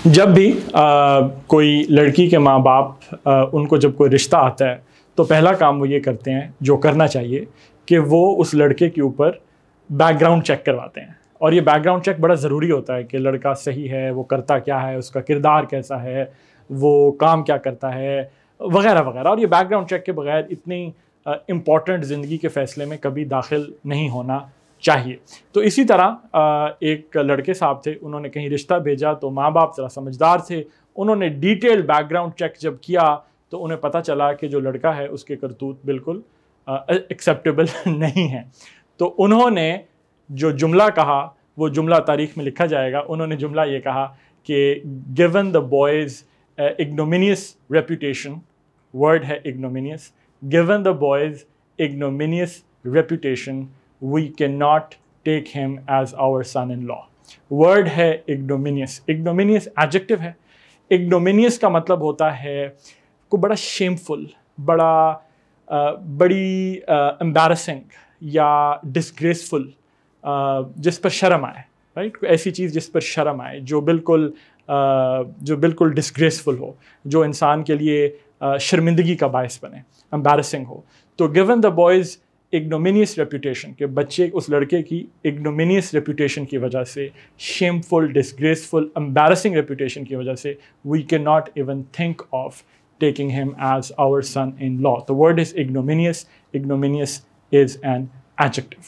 जब भी कोई लड़की के माँ बाप उनको जब कोई रिश्ता आता है तो पहला काम वो ये करते हैं, जो करना चाहिए, कि वो उस लड़के के ऊपर बैकग्राउंड चेक करवाते हैं। और ये बैकग्राउंड चेक बड़ा ज़रूरी होता है कि लड़का सही है, वो करता क्या है, उसका किरदार कैसा है, वो काम क्या करता है, वगैरह वगैरह। और ये बैकग्राउंड चेक के बगैर इतनी इम्पॉर्टेंट ज़िंदगी के फ़ैसले में कभी दाखिल नहीं होना चाहिए। तो इसी तरह एक लड़के साहब थे, उन्होंने कहीं रिश्ता भेजा तो माँ बाप ज़रा समझदार थे, उन्होंने डिटेल बैकग्राउंड चेक जब किया तो उन्हें पता चला कि जो लड़का है उसके करतूत बिल्कुल एक्सेप्टेबल नहीं है। तो उन्होंने जो जुमला कहा वो जुमला तारीख में लिखा जाएगा। उन्होंने जुमला ये कहा कि given the boy's ignominious reputation, word है ignominious, given the boy's ignominious reputation we cannot take him as our son-in-law। Word है ignominious। ignominious एडजेक्टिव है। ignominious का मतलब होता है को बड़ा शेमफुल, बड़ी एम्बैरसिंग या डिसग्रेसफुल, जिस पर शर्म आए, राइट। ऐसी चीज़ जिस पर शर्म आए, जो बिल्कुल डिसग्रेसफुल हो, जो इंसान के लिए शर्मिंदगी का बायस बने, एम्बैरसिंग हो। तो given the boy's ignominious reputation, के बच्चे उस लड़के की इग्नोमिनियस रेपुटेशन की वजह से, शेमफुल, डिसग्रेसफुल, एम्बैरसिंग रेपुटेशन की वजह से, we can not even think of taking him as our son in law. The word is ignominious. Ignominious is an adjective.